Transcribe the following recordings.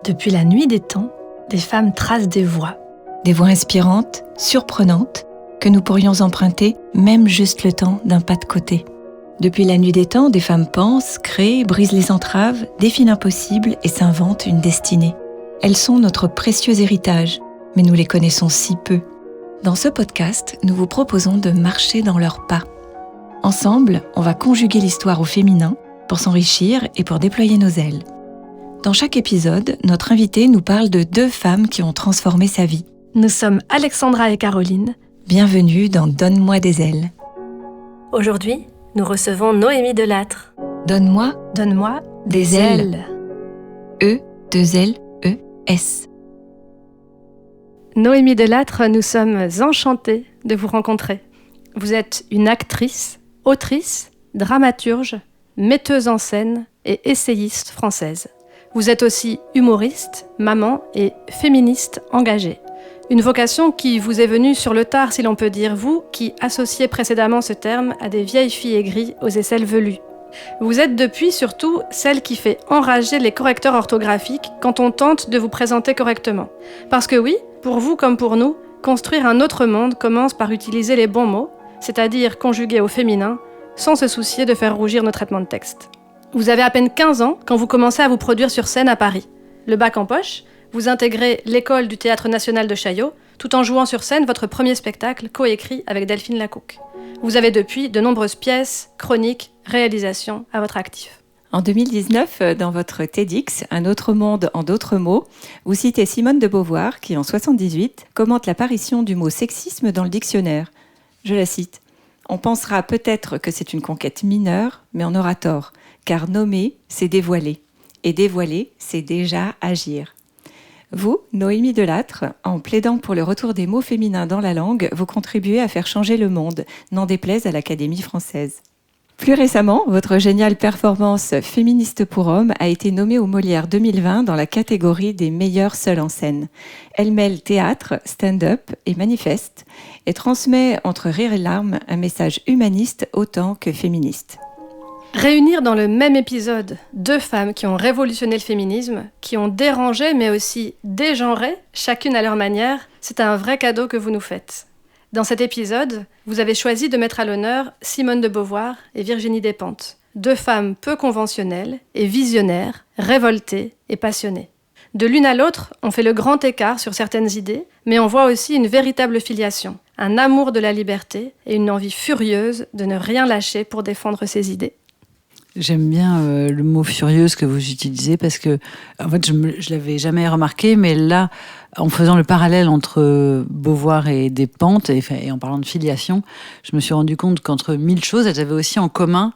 Depuis la nuit des temps, des femmes tracent des voies. Des voies inspirantes, surprenantes, que nous pourrions emprunter même juste le temps d'un pas de côté. Depuis la nuit des temps, des femmes pensent, créent, brisent les entraves, défient l'impossible et s'inventent une destinée. Elles sont notre précieux héritage, mais nous les connaissons si peu. Dans ce podcast, nous vous proposons de marcher dans leurs pas. Ensemble, on va conjuguer l'histoire au féminin pour s'enrichir et pour déployer nos ailes. Dans chaque épisode, notre invitée nous parle de 2 femmes qui ont transformé sa vie. Nous sommes Alexandra et Caroline. Bienvenue dans Donne-moi des ailes. Aujourd'hui, nous recevons Noémie Delattre. Donne-moi Des ailes. E-2-L-E-S. Noémie Delattre, nous sommes enchantés de vous rencontrer. Vous êtes une actrice, autrice, dramaturge, metteuse en scène et essayiste française. Vous êtes aussi humoriste, maman et féministe engagée. Une vocation qui vous est venue sur le tard, si l'on peut dire, vous qui associez précédemment ce terme à des vieilles filles aigries aux aisselles velues. Vous êtes depuis surtout celle qui fait enrager les correcteurs orthographiques quand on tente de vous présenter correctement. Parce que oui, pour vous comme pour nous, construire un autre monde commence par utiliser les bons mots, c'est-à-dire conjuguer au féminin, sans se soucier de faire rougir nos traitements de texte. Vous avez à peine 15 ans quand vous commencez à vous produire sur scène à Paris. Le bac en poche, vous intégrez l'école du Théâtre National de Chaillot, tout en jouant sur scène votre premier spectacle coécrit avec Delphine Lacoucq. Vous avez depuis de nombreuses pièces, chroniques, réalisations à votre actif. En 2019, dans votre TEDx, Un autre monde en d'autres mots, vous citez Simone de Beauvoir qui, en 1978, commente l'apparition du mot sexisme dans le dictionnaire. Je la cite. « On pensera peut-être que c'est une conquête mineure, mais on aura tort, car nommer, c'est dévoiler. Et dévoiler, c'est déjà agir. » Vous, Noémie Delattre, en plaidant pour le retour des mots féminins dans la langue, vous contribuez à faire changer le monde, n'en déplaise à l'Académie française. Plus récemment, votre géniale performance Féministe pour hommes a été nommée au Molière 2020 dans la catégorie des meilleures seules en scène. Elle mêle théâtre, stand-up et manifeste et transmet entre rire et larmes un message humaniste autant que féministe. Réunir dans le même épisode 2 femmes qui ont révolutionné le féminisme, qui ont dérangé mais aussi dégenré, chacune à leur manière, c'est un vrai cadeau que vous nous faites. Dans cet épisode, vous avez choisi de mettre à l'honneur Simone de Beauvoir et Virginie Despentes, 2 femmes peu conventionnelles et visionnaires, révoltées et passionnées. De l'une à l'autre, on fait le grand écart sur certaines idées, mais on voit aussi une véritable filiation, un amour de la liberté et une envie furieuse de ne rien lâcher pour défendre ses idées. J'aime bien le mot furieuse que vous utilisez parce que, en fait, je l'avais jamais remarqué, mais là, en faisant le parallèle entre Beauvoir et Despentes et en parlant de filiation, je me suis rendu compte qu'entre 1000 choses, elles avaient aussi en commun,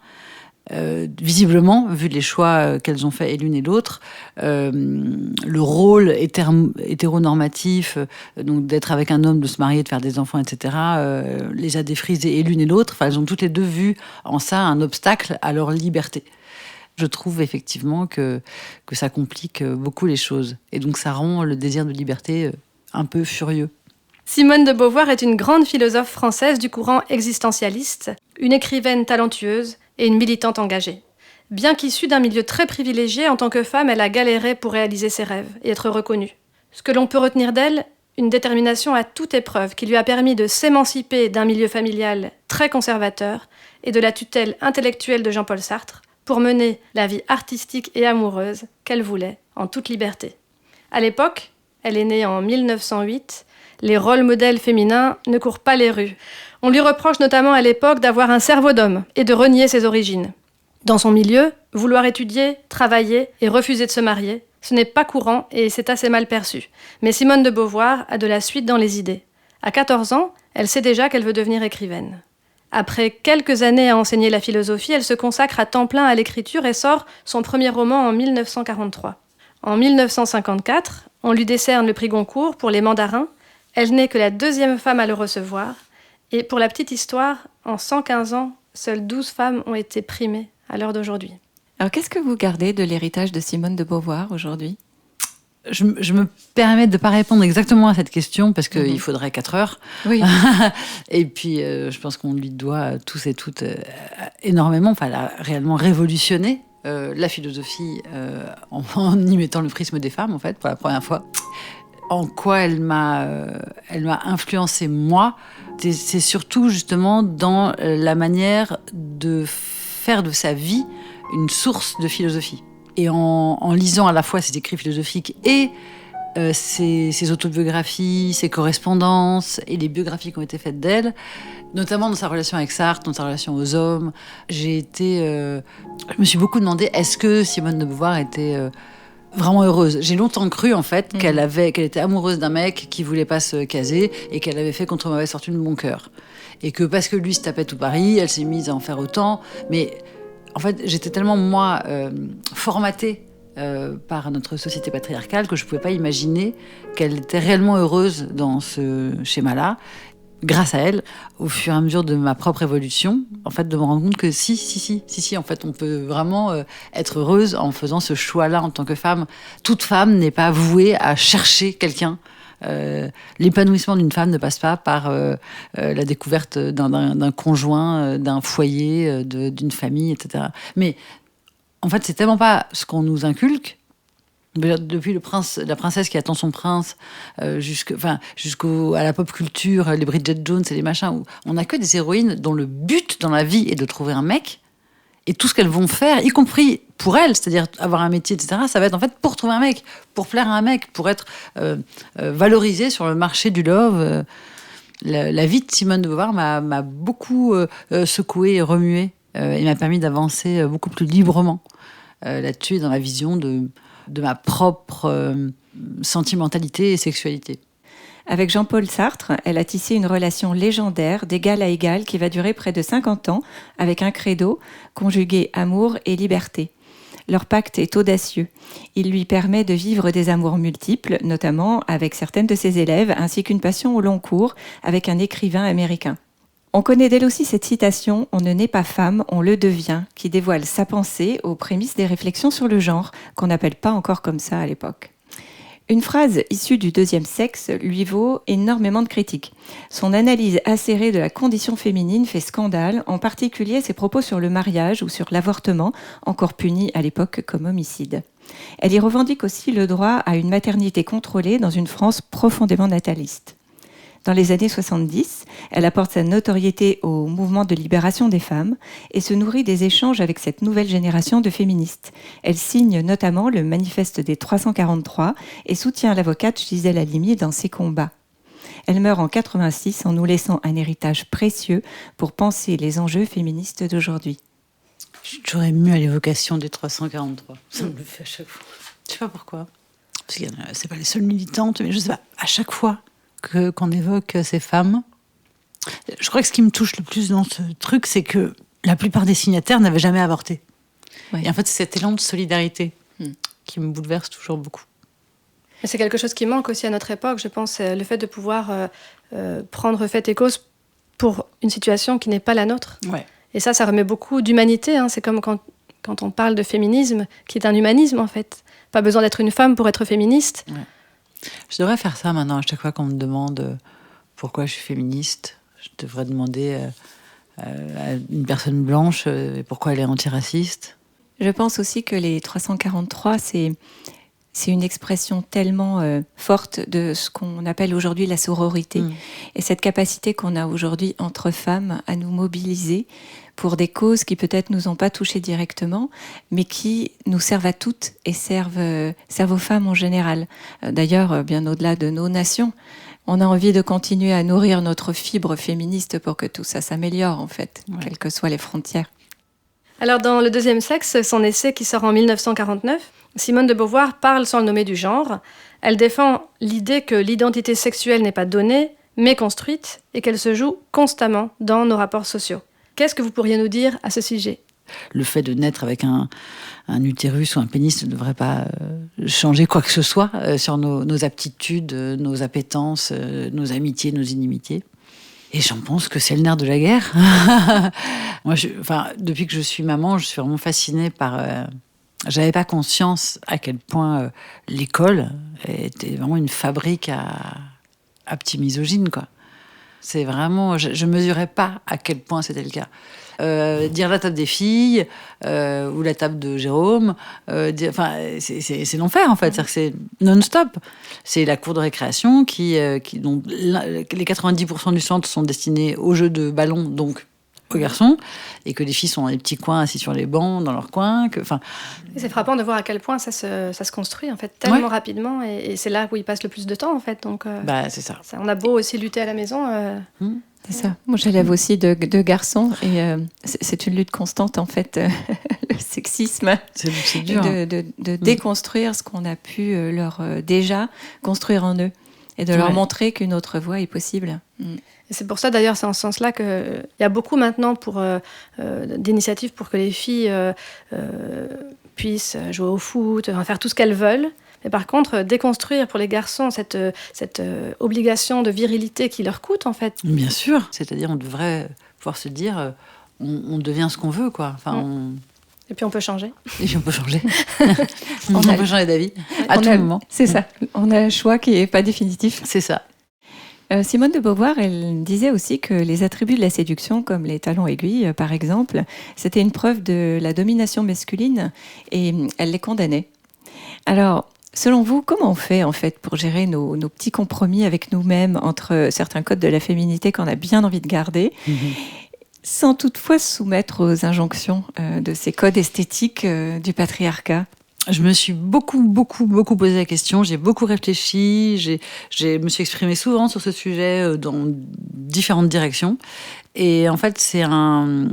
visiblement, vu les choix qu'elles ont fait et l'une et l'autre, le rôle hétéronormatif, donc d'être avec un homme, de se marier, de faire des enfants, etc., les a défrisées et l'une et l'autre. Enfin, elles ont toutes les deux vu en ça un obstacle à leur liberté. Je trouve effectivement que ça complique beaucoup les choses. Et donc ça rend le désir de liberté un peu furieux. Simone de Beauvoir est une grande philosophe française du courant existentialiste, une écrivaine talentueuse et une militante engagée. Bien qu'issue d'un milieu très privilégié, en tant que femme, elle a galéré pour réaliser ses rêves et être reconnue. Ce que l'on peut retenir d'elle, une détermination à toute épreuve qui lui a permis de s'émanciper d'un milieu familial très conservateur et de la tutelle intellectuelle de Jean-Paul Sartre pour mener la vie artistique et amoureuse qu'elle voulait en toute liberté. À l'époque, elle est née en 1908, les rôles modèles féminins ne courent pas les rues. On lui reproche notamment à l'époque d'avoir un cerveau d'homme et de renier ses origines. Dans son milieu, vouloir étudier, travailler et refuser de se marier, ce n'est pas courant et c'est assez mal perçu. Mais Simone de Beauvoir a de la suite dans les idées. À 14 ans, elle sait déjà qu'elle veut devenir écrivaine. Après quelques années à enseigner la philosophie, elle se consacre à temps plein à l'écriture et sort son premier roman en 1943. En 1954, on lui décerne le prix Goncourt pour Les Mandarins. Elle n'est que la 2e femme à le recevoir. Et pour la petite histoire, en 115 ans, seules 12 femmes ont été primées à l'heure d'aujourd'hui. Alors qu'est-ce que vous gardez de l'héritage de Simone de Beauvoir aujourd'hui ? Je me permets de ne pas répondre exactement à cette question parce qu'il faudrait 4 heures. Oui. Et puis, je pense qu'on lui doit tous et toutes énormément. Enfin, elle a réellement révolutionné la philosophie en y mettant le prisme des femmes, en fait, pour la première fois. En quoi elle m'a influencé, moi, c'est surtout justement dans la manière de faire de sa vie une source de philosophie. Et en lisant à la fois ses écrits philosophiques et ses autobiographies, ses correspondances et les biographies qui ont été faites d'elle, notamment dans sa relation avec Sartre, dans sa relation aux hommes, je me suis beaucoup demandé, est-ce que Simone de Beauvoir était vraiment heureuse? J'ai longtemps cru, en fait, qu'elle était amoureuse d'un mec qui voulait pas se caser et qu'elle avait fait contre mauvaise fortune de bon cœur. Et que parce que lui se tapait tout Paris, elle s'est mise à en faire autant. Mais en fait, j'étais tellement, moi, formatée par notre société patriarcale que je ne pouvais pas imaginer qu'elle était réellement heureuse dans ce schéma-là. Grâce à elle, au fur et à mesure de ma propre évolution, en fait, de me rendre compte que si, en fait, on peut vraiment être heureuse en faisant ce choix-là en tant que femme. Toute femme n'est pas vouée à chercher quelqu'un. L'épanouissement d'une femme ne passe pas par la découverte d'un conjoint, d'un foyer, d'une famille, etc. Mais en fait, c'est tellement pas ce qu'on nous inculque. Depuis la princesse qui attend son prince, à la pop culture, les Bridget Jones et les machins, où on n'a que des héroïnes dont le but dans la vie est de trouver un mec, et tout ce qu'elles vont faire, y compris pour elles, c'est-à-dire avoir un métier, etc., ça va être en fait pour trouver un mec, pour plaire à un mec, pour être valorisée sur le marché du love. La vie de Simone de Beauvoir m'a beaucoup secouée et remuée, et m'a permis d'avancer beaucoup plus librement là-dessus, dans la vision de ma propre sentimentalité et sexualité. Avec Jean-Paul Sartre, elle a tissé une relation légendaire d'égal à égal qui va durer près de 50 ans, avec un credo, conjugué amour et liberté. Leur pacte est audacieux. Il lui permet de vivre des amours multiples, notamment avec certaines de ses élèves, ainsi qu'une passion au long cours avec un écrivain américain. On connaît d'elle aussi cette citation « On ne naît pas femme, on le devient », qui dévoile sa pensée aux prémices des réflexions sur le genre, qu'on n'appelle pas encore comme ça à l'époque. Une phrase issue du deuxième sexe lui vaut énormément de critiques. Son analyse acérée de la condition féminine fait scandale, en particulier ses propos sur le mariage ou sur l'avortement, encore puni à l'époque comme homicide. Elle y revendique aussi le droit à une maternité contrôlée dans une France profondément nataliste. Dans les années 70, elle apporte sa notoriété au mouvement de libération des femmes et se nourrit des échanges avec cette nouvelle génération de féministes. Elle signe notamment le manifeste des 343 et soutient l'avocate Gisèle Halimi dans ses combats. Elle meurt en 86 en nous laissant un héritage précieux pour penser les enjeux féministes d'aujourd'hui. Je suis toujours émue à l'évocation des 343. Ça me le fait à chaque fois. Je sais pas pourquoi. Parce que c'est pas les seules militantes, mais je sais pas, à chaque fois qu'on évoque ces femmes, je crois que ce qui me touche le plus dans ce truc, c'est que la plupart des signataires n'avaient jamais avorté. Ouais. Et en fait, c'est cet élan de solidarité qui me bouleverse toujours beaucoup. Mais c'est quelque chose qui manque aussi à notre époque, je pense, le fait de pouvoir prendre fait et cause pour une situation qui n'est pas la nôtre. Ouais. Et ça remet beaucoup d'humanité. Hein. C'est comme quand on parle de féminisme, qui est un humanisme en fait. Pas besoin d'être une femme pour être féministe. Ouais. Je devrais faire ça maintenant, à chaque fois qu'on me demande pourquoi je suis féministe. Je devrais demander à une personne blanche pourquoi elle est antiraciste. Je pense aussi que les 343, c'est une expression tellement forte de ce qu'on appelle aujourd'hui la sororité. Et cette capacité qu'on a aujourd'hui entre femmes à nous mobiliser pour des causes qui peut-être nous ont pas touchées directement, mais qui nous servent à toutes et servent aux femmes en général. D'ailleurs, bien au-delà de nos nations, on a envie de continuer à nourrir notre fibre féministe pour que tout ça s'améliore, en fait, quelles que soient les frontières. Alors, dans Le deuxième sexe, son essai qui sort en 1949, Simone de Beauvoir parle sans le nommer du genre. Elle défend l'idée que l'identité sexuelle n'est pas donnée, mais construite, et qu'elle se joue constamment dans nos rapports sociaux. Qu'est-ce que vous pourriez nous dire à ce sujet ? Le fait de naître avec un utérus ou un pénis ne devrait pas changer quoi que ce soit sur nos aptitudes, nos appétences, nos amitiés, nos inimitiés. Et j'en pense que c'est le nerf de la guerre. Moi, depuis que je suis maman, je suis vraiment fascinée par... j'avais pas conscience à quel point l'école était vraiment une fabrique à petits misogynes, quoi. C'est vraiment... Je mesurais pas à quel point c'était le cas. dire la table des filles ou la table de Jérôme. C'est l'enfer, en fait. C'est-à-dire que c'est non-stop. C'est la cour de récréation dont les 90% du centre sont destinés aux jeux de ballon, donc aux garçons, et que les filles sont dans les petits coins assis sur les bancs, dans leur coin. C'est frappant de voir à quel point ça se construit en fait tellement rapidement, et c'est là où ils passent le plus de temps en fait. Donc, c'est ça. On a beau aussi lutter à la maison. C'est ça. Moi, j'élève aussi deux garçons, et c'est une lutte constante en fait, le sexisme. C'est dur. De déconstruire ce qu'on a pu leur déjà construire en eux, et de leur montrer qu'une autre voie est possible. Et c'est pour ça, d'ailleurs, c'est en ce sens-là qu'il y a beaucoup maintenant d'initiatives pour que les filles puissent jouer au foot, faire tout ce qu'elles veulent. Mais par contre, déconstruire pour les garçons cette obligation de virilité qui leur coûte, en fait. Bien sûr. C'est-à-dire, on devrait pouvoir se dire, on devient ce qu'on veut, quoi. Et puis on peut changer. Et puis on peut changer. on peut changer d'avis à tout moment. C'est ça. On a un choix qui n'est pas définitif. C'est ça. Simone de Beauvoir, elle disait aussi que les attributs de la séduction, comme les talons aiguilles par exemple, c'était une preuve de la domination masculine, et elle les condamnait. Alors, selon vous, comment on fait en fait pour gérer nos petits compromis avec nous-mêmes entre certains codes de la féminité qu'on a bien envie de garder, sans toutefois se soumettre aux injonctions de ces codes esthétiques du patriarcat? Je me suis beaucoup posé la question, j'ai beaucoup réfléchi, je me suis exprimée souvent sur ce sujet dans différentes directions. Et en fait, c'est un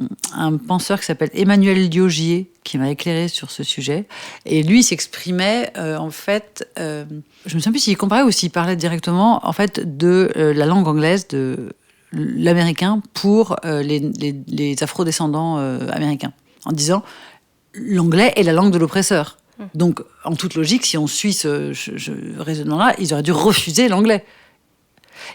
penseur qui s'appelle Emmanuel Diogier qui m'a éclairé sur ce sujet. Et lui, il s'exprimait, en fait, je me souviens plus s'il comparait ou s'il parlait directement, en fait, de la langue anglaise, de l'américain pour les afro-descendants américains, en disant l'anglais est la langue de l'oppresseur. Donc, en toute logique, si on suit ce raisonnement-là, ils auraient dû refuser l'anglais.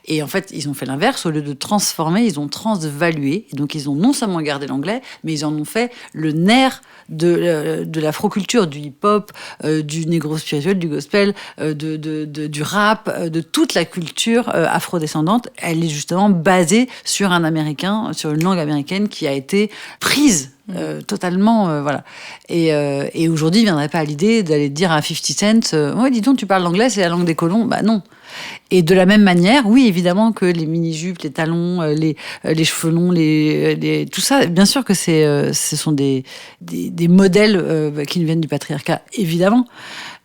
Et en fait, ils ont fait l'inverse. Au lieu de transformer, ils ont transvalué. Et donc, ils ont non seulement gardé l'anglais, mais ils en ont fait le nerf de l'afroculture, du hip-hop, du négro spirituel, du gospel, du rap, de toute la culture afrodescendante. Elle est justement basée sur un américain, sur une langue américaine qui a été prise totalement, voilà. Et aujourd'hui, il ne viendrait pas à l'idée d'aller dire à 50 Cent ouais, dis donc, tu parles l'anglais, c'est la langue des colons. Bah non. Et de la même manière, oui, évidemment que les mini-jupes, les talons, les cheveux longs, tout ça, bien sûr que ce sont des modèles qui nous viennent du patriarcat, évidemment.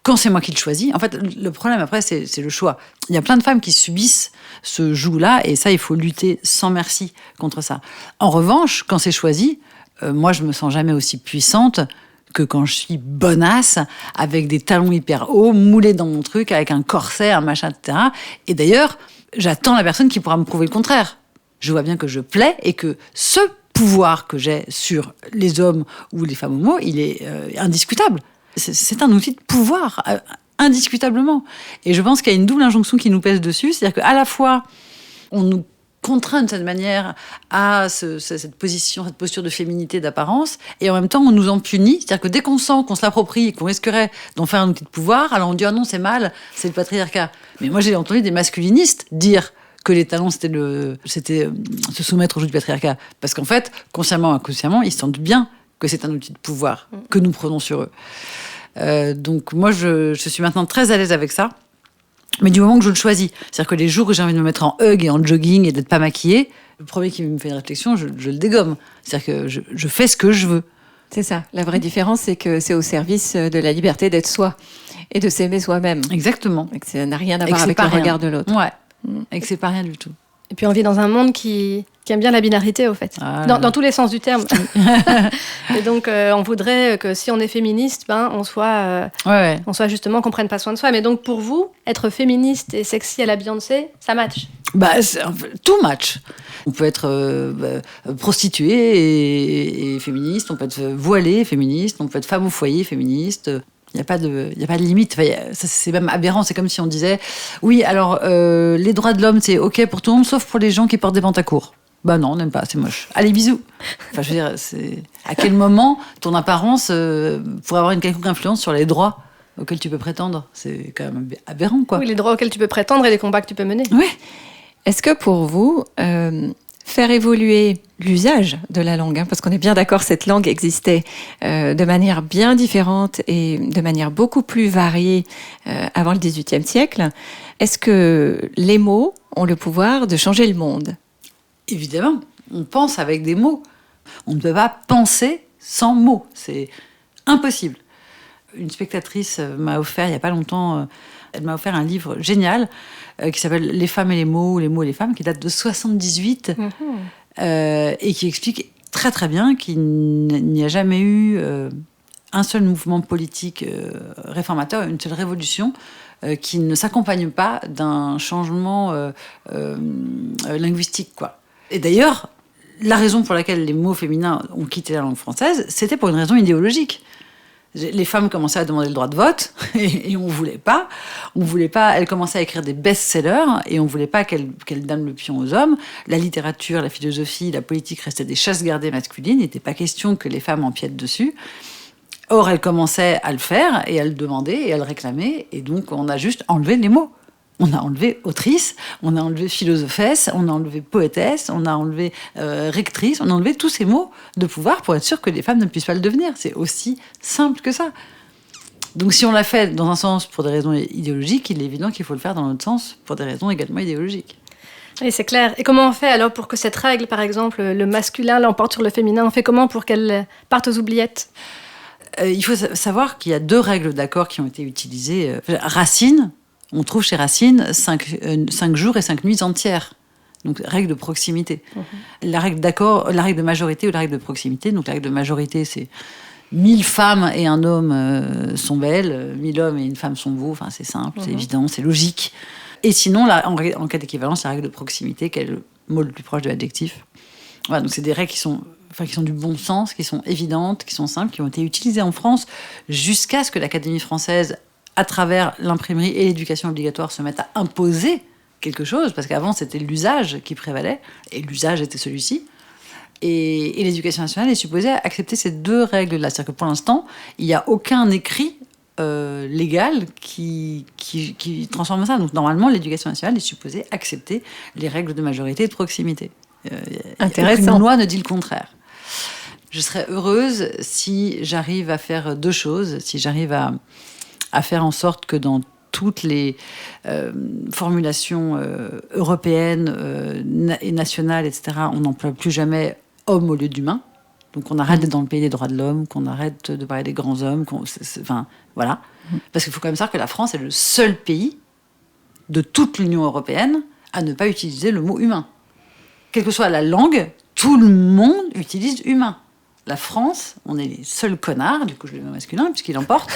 Quand c'est moi qui le choisis, en fait, le problème après, c'est le choix. Il y a plein de femmes qui subissent ce joug-là, et ça, il faut lutter sans merci contre ça. En revanche, quand c'est choisi, moi, je me sens jamais aussi puissante que quand je suis bonasse, avec des talons hyper hauts, moulés dans mon truc, avec un corset, un machin, etc. Et d'ailleurs, j'attends la personne qui pourra me prouver le contraire. Je vois bien que je plais et que ce pouvoir que j'ai sur les hommes ou les femmes homo, il est indiscutable. C'est un outil de pouvoir, indiscutablement. Et je pense qu'il y a une double injonction qui nous pèse dessus, c'est-à-dire qu'à la fois, on nous contraint de cette manière à cette posture de féminité d'apparence, et en même temps on nous en punit, c'est-à-dire que dès qu'on sent qu'on se l'approprie et qu'on risquerait d'en faire un outil de pouvoir, alors on dit ah non c'est mal, c'est le patriarcat. Mais moi j'ai entendu des masculinistes dire que les talons c'était se soumettre au joug du patriarcat, parce qu'en fait consciemment ou inconsciemment ils sentent bien que c'est un outil de pouvoir que nous prenons sur eux. Donc moi je suis maintenant très à l'aise avec ça. Mais du moment que je le choisis, c'est-à-dire que les jours où j'ai envie de me mettre en hug et en jogging et d'être pas maquillée, le premier qui me fait une réflexion, je le dégomme. C'est-à-dire que je fais ce que je veux. C'est ça. La vraie différence, c'est que c'est au service de la liberté d'être soi et de s'aimer soi-même. Exactement. Et que ça n'a rien à voir avec le regard de l'autre. Ouais. Et que c'est pas rien du tout. Et puis on vit dans un monde qui aime bien la binarité, au fait. Dans tous les sens du terme. Et donc, on voudrait que si on est féministe, on soit justement qu'on prenne pas soin de soi. Mais donc, pour vous, être féministe et sexy à la Beyoncé, ça match? Tout match. On peut être prostituée et féministe, on peut être voilée féministe, on peut être femme au foyer féministe. Il n'y a pas de limite. Enfin, c'est même aberrant. C'est comme si on disait oui, alors les droits de l'homme, c'est OK pour tout le monde, sauf pour les gens qui portent des pantacours. Bah non, on n'aime pas, c'est moche. Allez, bisous. Enfin, je veux dire, à quel moment ton apparence pourrait avoir une quelconque influence sur les droits auxquels tu peux prétendre? C'est quand même aberrant, quoi. Oui, les droits auxquels tu peux prétendre et les combats que tu peux mener. Oui. Est-ce que pour vous, faire évoluer l'usage de la langue, parce qu'on est bien d'accord, cette langue existait de manière bien différente et de manière beaucoup plus variée avant le XVIIIe siècle. Est-ce que les mots ont le pouvoir de changer le monde ? Évidemment, on pense avec des mots. On ne peut pas penser sans mots. C'est impossible. Une spectatrice m'a offert, il n'y a pas longtemps, elle m'a offert un livre génial qui s'appelle « Les femmes et les mots » ou « Les mots et les femmes », qui date de 78 et qui explique très très bien qu'il n'y a jamais eu un seul mouvement politique réformateur, une seule révolution qui ne s'accompagne pas d'un changement linguistique, quoi. Et d'ailleurs, la raison pour laquelle les mots féminins ont quitté la langue française, c'était pour une raison idéologique. Les femmes commençaient à demander le droit de vote et on voulait pas. On voulait pas. Elles commençaient à écrire des best-sellers et on voulait pas qu'elles donnent le pion aux hommes. La littérature, la philosophie, la politique restaient des chasses gardées masculines. Il n'était pas question que les femmes empiètent dessus. Or, elles commençaient à le faire et à le demander et à le réclamer. Et donc, on a juste enlevé les mots. On a enlevé autrice, on a enlevé philosophesse, on a enlevé poétesse, on a enlevé rectrice, on a enlevé tous ces mots de pouvoir pour être sûr que les femmes ne puissent pas le devenir. C'est aussi simple que ça. Donc si on l'a fait dans un sens pour des raisons idéologiques, il est évident qu'il faut le faire dans l'autre sens pour des raisons également idéologiques. Oui, c'est clair. Et comment on fait alors pour que cette règle, par exemple, le masculin l'emporte sur le féminin, on fait comment pour qu'elle parte aux oubliettes ? Il faut savoir qu'il y a 2 règles d'accord qui ont été utilisées. Racine, on trouve chez Racine 5 jours et 5 nuits entières. Donc, règle de proximité. La règle d'accord, la règle de majorité ou la règle de proximité. Donc, la règle de majorité, c'est 1000 femmes et un homme sont belles, 1000 hommes et une femme sont beaux. Enfin, c'est simple, c'est évident, c'est logique. Et sinon, en cas d'équivalence, la règle de proximité, qui est le mot le plus proche de l'adjectif. Voilà, donc, c'est des règles qui sont du bon sens, qui sont évidentes, qui sont simples, qui ont été utilisées en France jusqu'à ce que l'Académie française, à travers l'imprimerie et l'éducation obligatoire, se mettent à imposer quelque chose, parce qu'avant, c'était l'usage qui prévalait, et l'usage était celui-ci. Et l'éducation nationale est supposée accepter ces 2 règles-là. C'est-à-dire que pour l'instant, il n'y a aucun écrit légal qui transforme ça. Donc normalement, l'éducation nationale est supposée accepter les règles de majorité et de proximité. Intéressant. Aucune loi ne dit le contraire. Je serais heureuse si j'arrive à faire 2 choses, si j'arrive à faire en sorte que dans toutes les formulations européennes et nationales, etc., on n'emploie plus jamais homme au lieu d'humain. Donc on arrête d'être dans le pays des droits de l'homme, qu'on arrête de parler des grands hommes. Enfin, voilà. Parce qu'il faut quand même savoir que la France est le seul pays de toute l'Union européenne à ne pas utiliser le mot humain. Quelle que soit la langue, tout le monde utilise humain. La France, on est les seuls connards, du coup je le mets au masculin, puisqu'il emporte,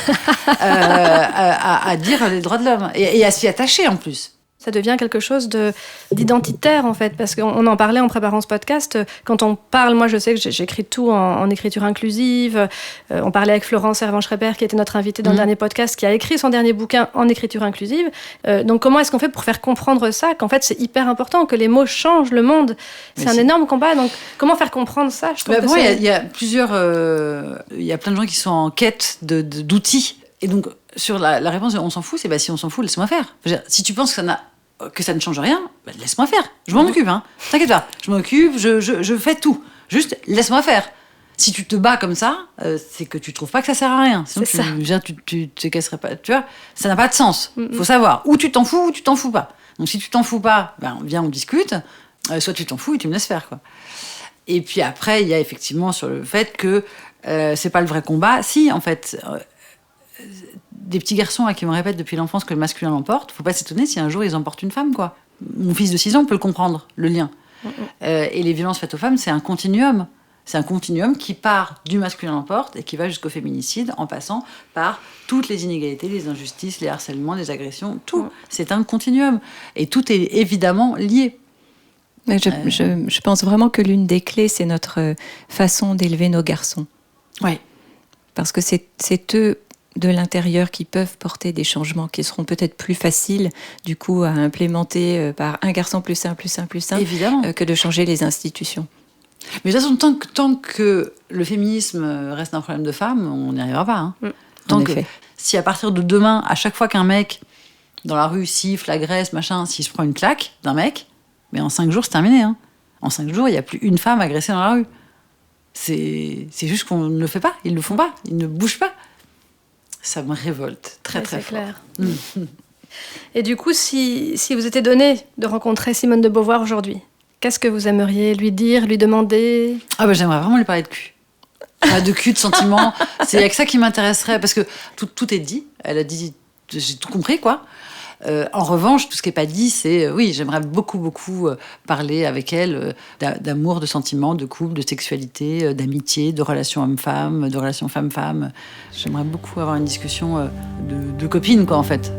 à dire les droits de l'homme. Et à s'y attacher en plus. Ça devient quelque chose d'identitaire, en fait, parce qu'on en parlait en préparant ce podcast. Quand on parle, moi, je sais que j'écris tout en écriture inclusive. On parlait avec Florence Servan-Schreiber, qui était notre invitée dans le dernier podcast, qui a écrit son dernier bouquin en écriture inclusive. Donc, comment est-ce qu'on fait pour faire comprendre ça, qu'en fait, c'est hyper important, que les mots changent le monde. C'est un énorme combat. Donc, comment faire comprendre ça ? Je trouve bon, il y a plusieurs... Il y a plein de gens qui sont en quête d'outils. Et donc, sur la réponse, on s'en fout, c'est si on s'en fout, laisse-moi faire. Si tu penses que ça ne change rien, laisse-moi faire. Je m'en occupe, hein. T'inquiète pas. Je m'en occupe, je fais tout. Juste, laisse-moi faire. Si tu te bats comme ça, c'est que tu trouves pas que ça sert à rien. Sinon, tu te casserais pas. Tu vois, ça n'a pas de sens. Faut savoir. Ou tu t'en fous, ou tu t'en fous pas. Donc, si tu t'en fous pas, viens, on discute. Soit tu t'en fous et tu me laisses faire, quoi. Et puis après, il y a effectivement sur le fait que c'est pas le vrai combat. Si, en fait... des petits garçons qui me répètent depuis l'enfance que le masculin l'emporte, faut pas s'étonner si un jour ils emportent une femme, quoi. Mon fils de 6 ans peut le comprendre, le lien. Et les violences faites aux femmes, c'est un continuum. C'est un continuum qui part du masculin l'emporte et qui va jusqu'au féminicide en passant par toutes les inégalités, les injustices, les harcèlements, les agressions, tout. C'est un continuum. Et tout est évidemment lié. Mais je pense vraiment que l'une des clés, c'est notre façon d'élever nos garçons. Oui. Parce que c'est eux de l'intérieur qui peuvent porter des changements qui seront peut-être plus faciles du coup à implémenter par un garçon plus un, évidemment, que de changer les institutions. Mais de toute façon, tant que le féminisme reste un problème de femmes, on n'y arrivera pas. Hein. Si à partir de demain, à chaque fois qu'un mec dans la rue siffle, agresse, machin, s'il se prend une claque d'un mec, mais en 5 jours c'est terminé. Hein. En 5 jours, il n'y a plus une femme agressée dans la rue. C'est juste qu'on ne le fait pas, ils ne le font pas, ils ne bougent pas. Ça me révolte très fort. C'est clair. Et du coup, si vous était donné de rencontrer Simone de Beauvoir aujourd'hui, qu'est-ce que vous aimeriez lui dire, lui demander ? J'aimerais vraiment lui parler de cul. De cul, de sentiments. Il y a que ça qui m'intéresserait, parce que tout est dit. Elle a dit, j'ai tout compris, quoi. En revanche, tout ce qui n'est pas dit, c'est... oui, j'aimerais beaucoup parler avec elle d'amour, de sentiments, de couple, de sexualité, d'amitié, de relations homme-femme, de relations femme-femme. J'aimerais beaucoup avoir une discussion de copine, quoi, en fait.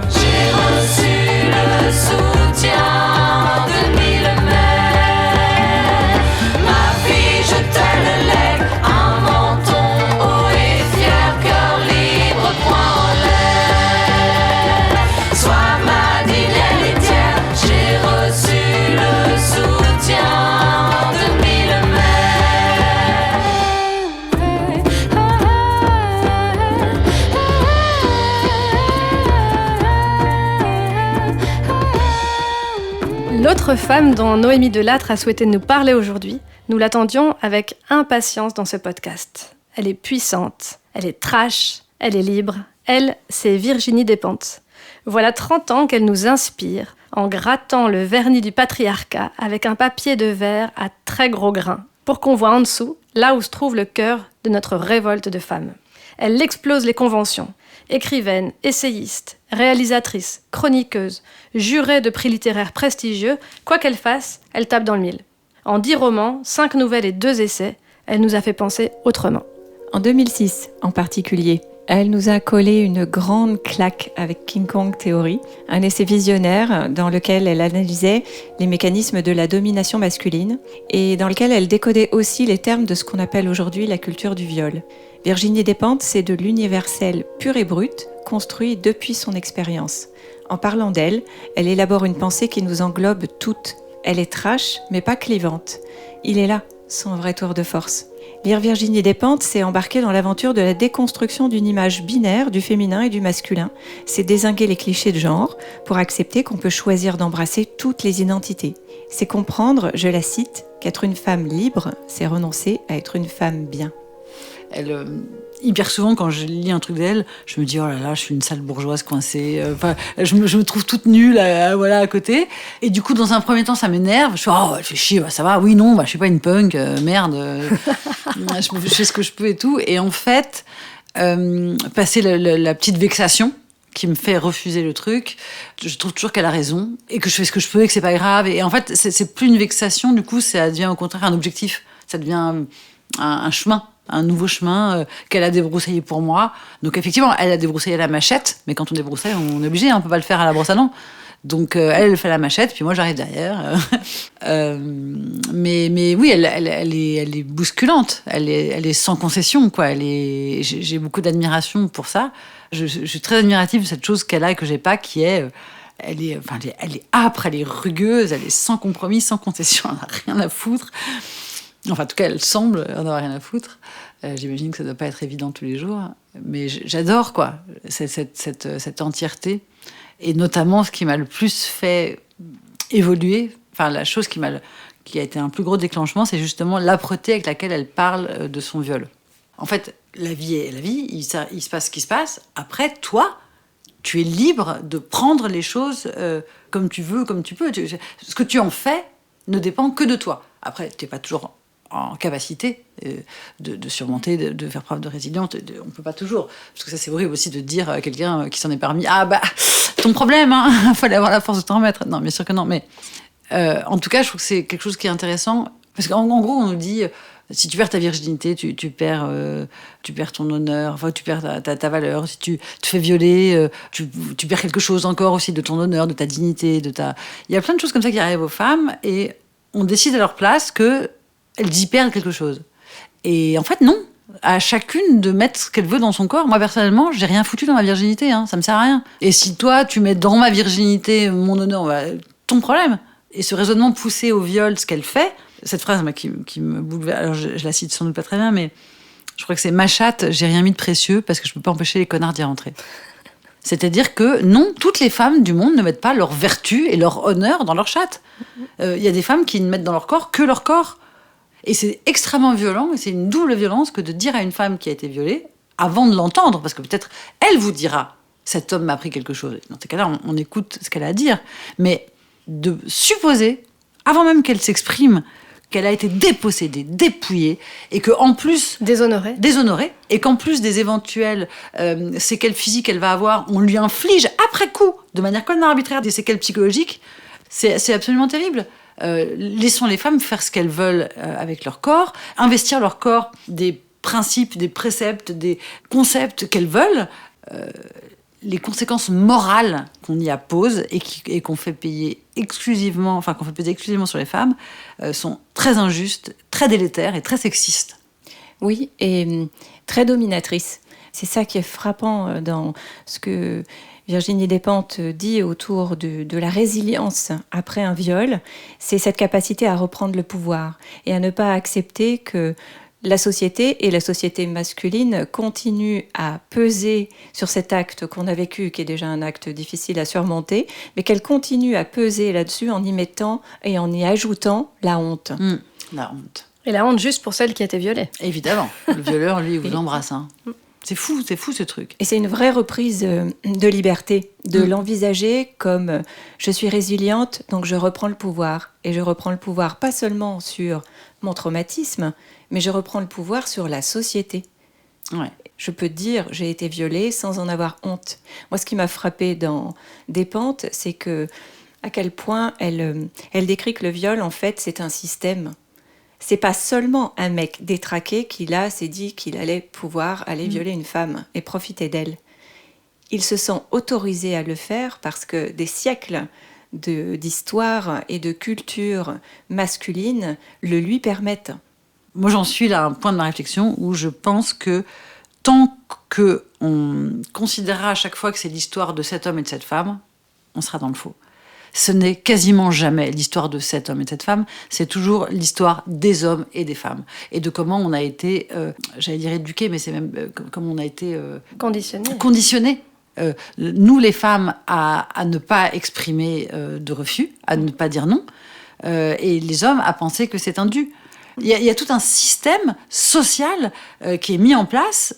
J'ai reçu le soutien de 1000 mères. Ma fille, je te le lègue, un menton haut et fier, cœur libre, poing en l'air. Sois ma divine héritière, j'ai reçu le soutien de 1000 mères. L'autre femme dont Noémie Delattre a souhaité nous parler aujourd'hui, nous l'attendions avec impatience dans ce podcast. Elle est puissante, elle est trash, elle est libre. Elle, c'est Virginie Despentes. Voilà 30 ans qu'elle nous inspire en grattant le vernis du patriarcat avec un papier de verre à très gros grains pour qu'on voit en dessous, là où se trouve le cœur de notre révolte de femmes. Elle explose les conventions. Écrivaine, essayiste, réalisatrice, chroniqueuse, jurée de prix littéraires prestigieux, quoi qu'elle fasse, elle tape dans le mille. En 10 romans, 5 nouvelles et 2 essais, elle nous a fait penser autrement. En 2006, en particulier, elle nous a collé une grande claque avec King Kong Theory, un essai visionnaire dans lequel elle analysait les mécanismes de la domination masculine et dans lequel elle décodait aussi les termes de ce qu'on appelle aujourd'hui la culture du viol. Virginie Despentes, c'est de l'universel pur et brut, construit depuis son expérience. En parlant d'elle, elle élabore une pensée qui nous englobe toutes. Elle est trash, mais pas clivante. Il est là, son vrai tour de force. Lire Virginie Despentes, c'est embarquer dans l'aventure de la déconstruction d'une image binaire du féminin et du masculin. C'est dézinguer les clichés de genre pour accepter qu'on peut choisir d'embrasser toutes les identités. C'est comprendre, je la cite, qu'être une femme libre, c'est renoncer à être une femme bien. Elle, hyper souvent, quand je lis un truc d'elle, je me dis, oh là là, je suis une sale bourgeoise coincée. Je me trouve toute nulle à côté. Et du coup, dans un premier temps, ça m'énerve. Je fais, oh, elle fait chier, ça va. Oui, non, je suis pas une punk, merde. Je fais ce que je peux et tout. Et en fait, passer la petite vexation qui me fait refuser le truc, je trouve toujours qu'elle a raison et que je fais ce que je peux et que c'est pas grave. Et en fait, c'est plus une vexation, du coup, ça devient au contraire un objectif. Ça devient un chemin. Un nouveau chemin qu'elle a débroussaillé pour moi. Donc effectivement, elle a débroussaillé à la machette, mais quand on débroussaille, on est obligé, on ne peut pas le faire à la brosse à dents. Donc elle fait la machette, puis moi j'arrive derrière. Mais oui, elle est bousculante, elle est sans concession, quoi. J'ai beaucoup d'admiration pour ça. Je suis très admirative de cette chose qu'elle a et que j'ai pas, qui est... Elle est âpre, elle est rugueuse, elle est sans compromis, sans concession, elle n'a rien à foutre. Enfin, en tout cas, elle semble en avoir rien à foutre. J'imagine que ça ne doit pas être évident tous les jours. Mais j'adore, quoi, cette entièreté. Et notamment, ce qui m'a le plus fait évoluer, enfin, la chose qui a été un plus gros déclenchement, c'est justement l'âpreté avec laquelle elle parle de son viol. En fait, la vie est la vie, il se passe ce qui se passe. Après, toi, tu es libre de prendre les choses comme tu veux, comme tu peux. Ce que tu en fais ne dépend que de toi. Après, tu n'es pas toujours en capacité de surmonter, de faire preuve de résilience. On ne peut pas toujours. Parce que ça, c'est horrible aussi de dire à quelqu'un qui s'en est permis « Ah bah, ton problème, il fallait avoir la force de t'en remettre. » Non, bien sûr que non. Mais en tout cas, je trouve que c'est quelque chose qui est intéressant. Parce qu'en gros, on nous dit si tu perds ta virginité, tu perds ton honneur, enfin, tu perds ta valeur. Si tu te fais violer, tu perds quelque chose encore aussi de ton honneur, de ta dignité. Il y a plein de choses comme ça qui arrivent aux femmes et on décide à leur place qu'elles y perdent quelque chose. Et en fait, non. À chacune de mettre ce qu'elle veut dans son corps. Moi, personnellement, j'ai rien foutu dans ma virginité. Ça me sert à rien. Et si toi, tu mets dans ma virginité mon honneur, ton problème. Et ce raisonnement poussé au viol, ce qu'elle fait, cette phrase qui me bouleverse, alors je la cite sans doute pas très bien, mais je crois que c'est « Ma chatte, j'ai rien mis de précieux parce que je peux pas empêcher les connards d'y rentrer ». C'est-à-dire que non, toutes les femmes du monde ne mettent pas leur vertu et leur honneur dans leur chatte. Il y a des femmes qui ne mettent dans leur corps que leur corps. Et c'est extrêmement violent, et c'est une double violence que de dire à une femme qui a été violée, avant de l'entendre, parce que peut-être elle vous dira « cet homme m'a appris quelque chose ». Dans ces cas-là, on écoute ce qu'elle a à dire. Mais de supposer, avant même qu'elle s'exprime, qu'elle a été dépossédée, dépouillée, et qu'en plus... Déshonorée, et qu'en plus des éventuelles séquelles physiques qu'elle va avoir, on lui inflige, après coup, de manière complètement arbitraire, des séquelles psychologiques, c'est absolument terrible. Laissons les femmes faire ce qu'elles veulent avec leur corps, investir leur corps des principes, des préceptes, des concepts qu'elles veulent. Les conséquences morales qu'on y appose et qu'on fait payer exclusivement, enfin qu'on fait peser exclusivement sur les femmes, sont très injustes, très délétères et très sexistes. Oui, et très dominatrices. C'est ça qui est frappant dans ce que Virginie Despentes dit autour de la résilience après un viol. C'est cette capacité à reprendre le pouvoir et à ne pas accepter que la société et la société masculine continuent à peser sur cet acte qu'on a vécu, qui est déjà un acte difficile à surmonter, mais qu'elle continue à peser là-dessus en y mettant et en y ajoutant la honte. La honte. Et la honte juste pour celle qui a été violée. Évidemment. Le violeur, lui, il vous embrasse. Hein. C'est fou ce truc. Et c'est une vraie reprise de liberté, de l'envisager comme je suis résiliente, donc je reprends le pouvoir. Et je reprends le pouvoir pas seulement sur mon traumatisme, mais je reprends le pouvoir sur la société. Ouais. Je peux dire j'ai été violée sans en avoir honte. Moi, ce qui m'a frappée dans Despentes, c'est que à quel point elle décrit que le viol, en fait, c'est un système. C'est pas seulement un mec détraqué qui, là, s'est dit qu'il allait pouvoir aller violer une femme et profiter d'elle. Il se sent autorisé à le faire parce que des siècles d'histoire et de culture masculine le lui permettent. Moi, j'en suis là à un point de ma réflexion où je pense que tant qu'on considérera à chaque fois que c'est l'histoire de cet homme et de cette femme, on sera dans le faux. Ce n'est quasiment jamais l'histoire de cet homme et de cette femme, c'est toujours l'histoire des hommes et des femmes. Et de comment on a été, j'allais dire éduqués, mais c'est même comment on a été... conditionnés. Nous, les femmes, à ne pas exprimer de refus, à ne pas dire non, et les hommes à penser que c'est un dû. Il y a tout un système social qui est mis en place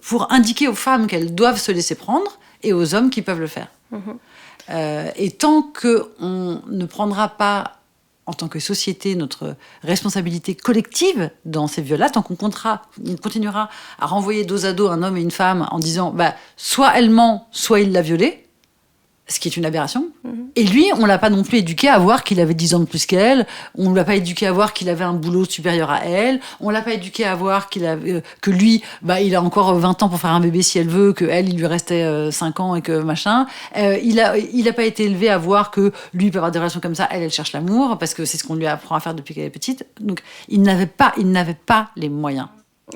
pour indiquer aux femmes qu'elles doivent se laisser prendre et aux hommes qui peuvent le faire. Et tant qu'on ne prendra pas, en tant que société, notre responsabilité collective dans ces viols-là, tant qu'on continuera à renvoyer dos à dos un homme et une femme en disant soit elle ment, soit il l'a violée, ce qui est une aberration. Et lui, on l'a pas non plus éduqué à voir qu'il avait 10 ans de plus qu'elle, on l'a pas éduqué à voir qu'il avait un boulot supérieur à elle, on l'a pas éduqué à voir que lui, il a encore 20 ans pour faire un bébé si elle veut, que elle, il lui restait 5 ans et que machin. Il a pas été élevé à voir que lui, il peut avoir des relations comme ça, elle cherche l'amour, parce que c'est ce qu'on lui apprend à faire depuis qu'elle est petite. Donc, il n'avait pas les moyens.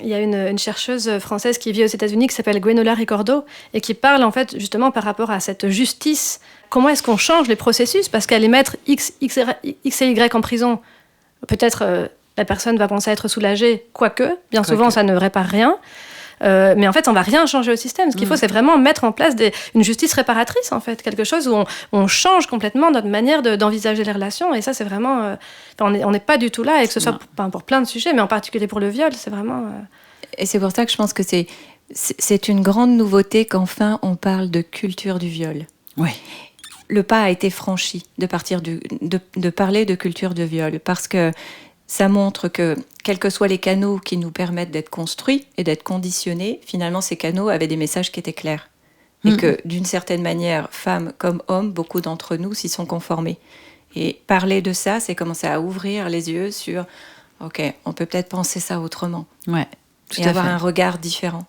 Il y a une chercheuse française qui vit aux États-Unis qui s'appelle Gwenola Ricordo et qui parle en fait justement par rapport à cette justice. Comment est-ce qu'on change les processus ? Parce qu'aller mettre X et Y en prison, peut-être la personne va penser être soulagée, quoique, bien souvent ça ne répare rien. Mais en fait, on ne va rien changer au système. Ce qu'il faut, c'est vraiment mettre en place une justice réparatrice, en fait. Quelque chose où on change complètement notre manière d'envisager les relations. Et ça, c'est vraiment... on n'est pas du tout là, et que ce soit pour plein de sujets, mais en particulier pour le viol, c'est vraiment... Et c'est pour ça que je pense que c'est une grande nouveauté qu'enfin on parle de culture du viol. Oui. Le pas a été franchi de parler de culture de viol, parce que ça montre que, quels que soient les canaux qui nous permettent d'être construits et d'être conditionnés, finalement, ces canaux avaient des messages qui étaient clairs. Et que, d'une certaine manière, femmes comme hommes, beaucoup d'entre nous s'y sont conformés. Et parler de ça, c'est commencer à ouvrir les yeux sur « Ok, on peut peut-être penser ça autrement. » Ouais, tout et à avoir fait. un regard différent.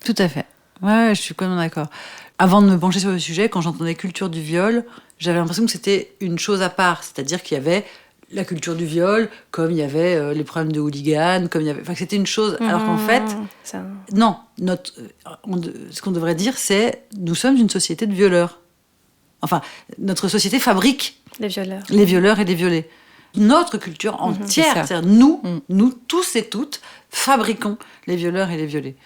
Tout à fait. Ouais, je suis complètement d'accord. Avant de me pencher sur le sujet, quand j'entendais culture du viol, j'avais l'impression que c'était une chose à part. C'est-à-dire qu'il y avait la culture du viol, comme il y avait les problèmes de hooligans, comme il y avait... Enfin, que c'était une chose. Alors qu'en fait, non. Ce qu'on devrait dire, c'est nous sommes une société de violeurs. Enfin, notre société fabrique les violeurs et les violés. Notre culture entière, c'est-à-dire nous tous et toutes, fabriquons les violeurs et les violés.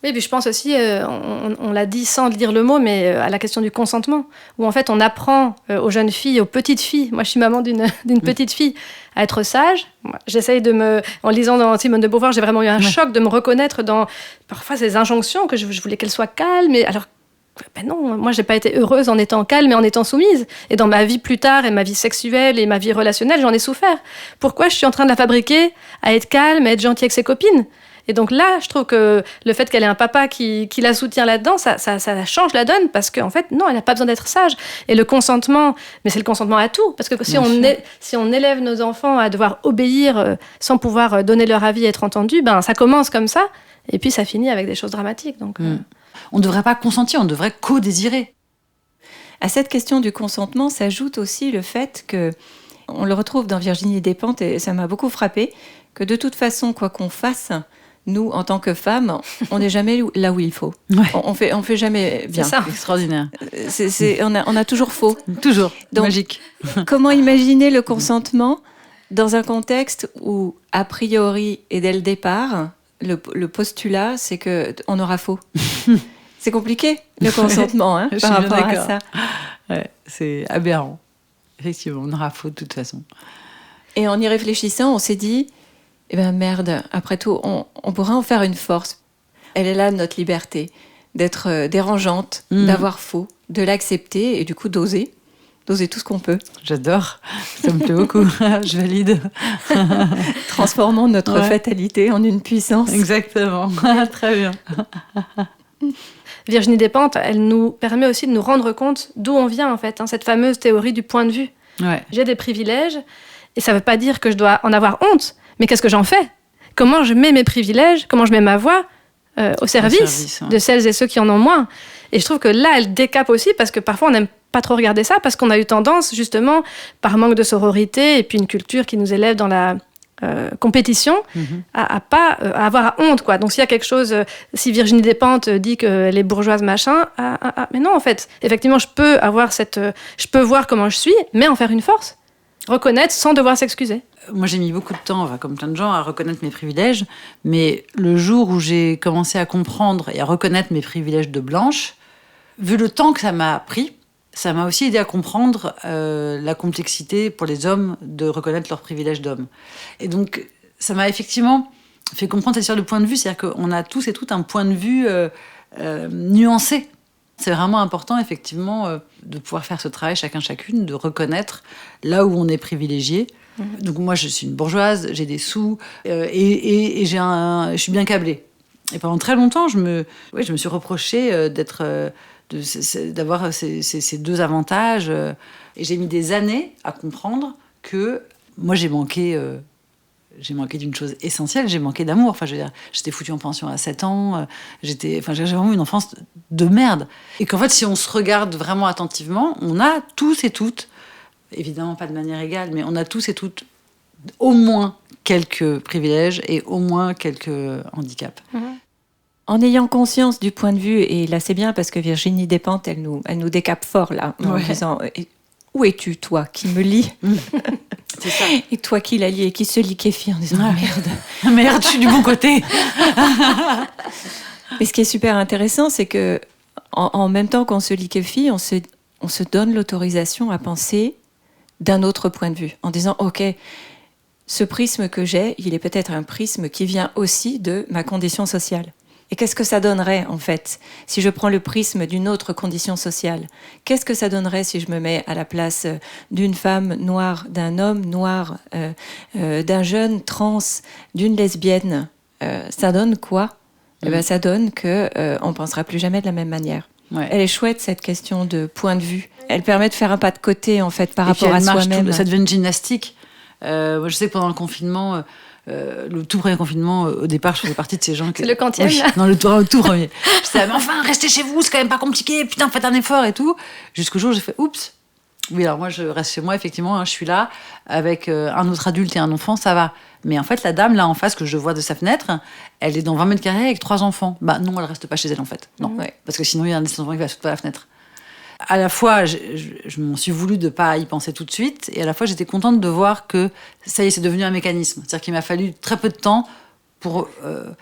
Oui, puis je pense aussi, on l'a dit sans dire le mot, mais à la question du consentement, où en fait on apprend aux jeunes filles, aux petites filles, moi je suis maman d'une petite fille, à être sage. Moi, j'essaye en lisant dans Simone de Beauvoir, j'ai vraiment eu un choc de me reconnaître dans parfois ces injonctions que je voulais qu'elle soit calme, et alors ben non, moi j'ai pas été heureuse en étant calme et en étant soumise. Et dans ma vie plus tard, et ma vie sexuelle et ma vie relationnelle, j'en ai souffert. Pourquoi je suis en train de la fabriquer à être calme, à être gentille avec ses copines ? Et donc là, je trouve que le fait qu'elle ait un papa qui la soutient là-dedans, ça change la donne, parce qu'en fait, non, elle n'a pas besoin d'être sage. Et le consentement, mais c'est le consentement à tout, parce que si on élève nos enfants à devoir obéir sans pouvoir donner leur avis et être entendus, ben ça commence comme ça, et puis ça finit avec des choses dramatiques. Donc, On ne devrait pas consentir, on devrait co-désirer. À cette question du consentement s'ajoute aussi le fait que, on le retrouve dans Virginie Despentes, et ça m'a beaucoup frappé, que de toute façon, quoi qu'on fasse, nous, en tant que femmes, on n'est jamais là où il faut. Ouais. On fait jamais bien. C'est ça. Extraordinaire. On a toujours faux. Toujours. Donc, magique. Comment imaginer le consentement dans un contexte où, a priori, et dès le départ, le postulat, c'est qu'on aura faux. C'est compliqué, le consentement, hein, Je par suis bien rapport à d'accord. ça. Ouais, c'est aberrant. Effectivement, on aura faux de toute façon. Et en y réfléchissant, on s'est dit, eh ben merde, après tout, on pourrait en faire une force. Elle est là, notre liberté, d'être dérangeante, d'avoir faux, de l'accepter et du coup d'oser tout ce qu'on peut. J'adore, ça me plaît beaucoup, je valide. Transformons notre fatalité en une puissance. Exactement, très bien. Virginie Despentes, elle nous permet aussi de nous rendre compte d'où on vient, en fait, cette fameuse théorie du point de vue. Ouais. J'ai des privilèges, et ça ne veut pas dire que je dois en avoir honte, mais qu'est-ce que j'en fais ? Comment je mets mes privilèges, comment je mets ma voix au service de celles et ceux qui en ont moins ? Et je trouve que là, elle décape aussi, parce que parfois on n'aime pas trop regarder ça, parce qu'on a eu tendance, justement, par manque de sororité, et puis une culture qui nous élève dans la compétition, à avoir honte, quoi. Donc s'il y a quelque chose, si Virginie Despentes dit qu'elle est bourgeoise, machin, mais non, en fait, effectivement, je peux voir comment je suis, mais en faire une force. Reconnaître sans devoir s'excuser. Moi, j'ai mis beaucoup de temps, comme plein de gens, à reconnaître mes privilèges. Mais le jour où j'ai commencé à comprendre et à reconnaître mes privilèges de blanche, vu le temps que ça m'a pris, ça m'a aussi aidé à comprendre la complexité pour les hommes de reconnaître leurs privilèges d'hommes. Et donc, ça m'a effectivement fait comprendre cette histoire de point de vue. C'est-à-dire qu'on a tous et toutes un point de vue nuancé. C'est vraiment important, effectivement, de pouvoir faire ce travail chacune, de reconnaître là où on est privilégié. Donc moi, je suis une bourgeoise, j'ai des sous et je suis bien câblée. Et pendant très longtemps, je me suis reproché d'avoir ces deux avantages. Et j'ai mis des années à comprendre que moi, j'ai manqué d'une chose essentielle, j'ai manqué d'amour. Enfin, je veux dire, j'étais foutue en pension à 7 ans, j'ai vraiment eu une enfance de merde. Et qu'en fait, si on se regarde vraiment attentivement, on a tous et toutes, évidemment pas de manière égale, mais on a tous et toutes au moins quelques privilèges et au moins quelques handicaps. En ayant conscience du point de vue, et là c'est bien parce que Virginie Despentes, elle nous décape fort là, en disant où es-tu toi qui me lis C'est ça. Et toi qui la lis et qui se liquéfie en disant merde. Merde, je suis du bon côté. Mais ce qui est super intéressant, c'est que en même temps qu'on se liquéfie, on se donne l'autorisation à penser d'un autre point de vue, en disant ok, ce prisme que j'ai, il est peut-être un prisme qui vient aussi de ma condition sociale. Et qu'est-ce que ça donnerait, en fait, si je prends le prisme d'une autre condition sociale ? Qu'est-ce que ça donnerait si je me mets à la place d'une femme noire, d'un homme noir, d'un jeune trans, d'une lesbienne ? Ça donne quoi ? Eh ben, ça donne qu'on ne pensera plus jamais de la même manière. Ouais. Elle est chouette, cette question de point de vue. Elle permet de faire un pas de côté, en fait, par rapport à soi-même. Ça devient une gymnastique. Moi, je sais que pendant le confinement... le tout premier confinement, au départ, je faisais partie de ces gens qui... C'est le quantième, là ? Non, le tout premier. Je disais, mais enfin, restez chez vous, c'est quand même pas compliqué, putain, faites un effort et tout. Jusqu'au jour où j'ai fait, oups. Oui, alors moi, je reste chez moi, effectivement, je suis là, avec un autre adulte et un enfant, ça va. Mais en fait, la dame, là, en face, que je vois de sa fenêtre, elle est dans 20 mètres carrés avec 3 enfants. Bah non, elle reste pas chez elle, en fait. Non, parce que sinon, il y a un des enfants qui va sauter par la fenêtre. À la fois, je m'en suis voulu de pas y penser tout de suite, et à la fois, j'étais contente de voir que ça y est, c'est devenu un mécanisme. C'est-à-dire qu'il m'a fallu très peu de temps pour...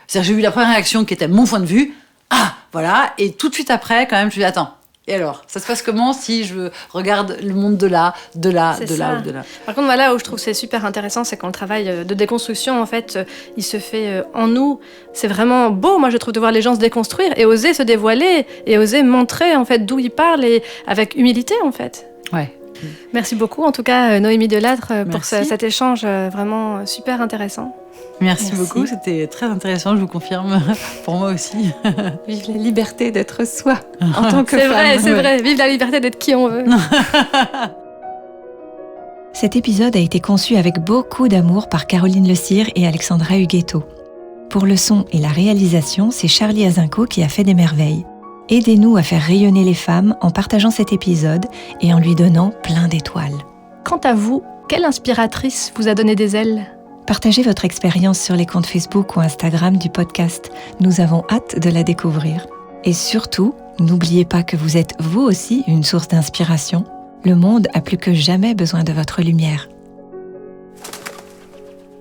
C'est-à-dire que j'ai eu la première réaction qui était mon point de vue, Ah, voilà. Et tout de suite après, quand même, je me dis, attends. Et alors, ça se passe comment si je regarde le monde de là ou de là. Par contre, voilà, où je trouve c'est super intéressant, c'est quand le travail de déconstruction, en fait, il se fait en nous. C'est vraiment beau, moi, je trouve, de voir les gens se déconstruire et oser se dévoiler et oser montrer, en fait, d'où ils parlent et avec humilité, en fait. Ouais. Merci beaucoup, en tout cas, Noémie Delattre, pour Merci. cet échange vraiment super intéressant. Merci beaucoup, c'était très intéressant, je vous confirme. Pour moi aussi. Vive la liberté d'être soi en tant que C'est femme. vrai, c'est vrai. Vive la liberté d'être qui on veut. Cet épisode a été conçu avec beaucoup d'amour par Caroline Le Cire et Alexandra Huguetto. Pour le son et la réalisation, c'est Charlie Azinco qui a fait des merveilles. Aidez-nous à faire rayonner les femmes en partageant cet épisode et en lui donnant plein d'étoiles. Quant à vous, quelle inspiratrice vous a donné des ailes ? Partagez votre expérience sur les comptes Facebook ou Instagram du podcast. Nous avons hâte de la découvrir. Et surtout, n'oubliez pas que vous êtes vous aussi une source d'inspiration. Le monde a plus que jamais besoin de votre lumière.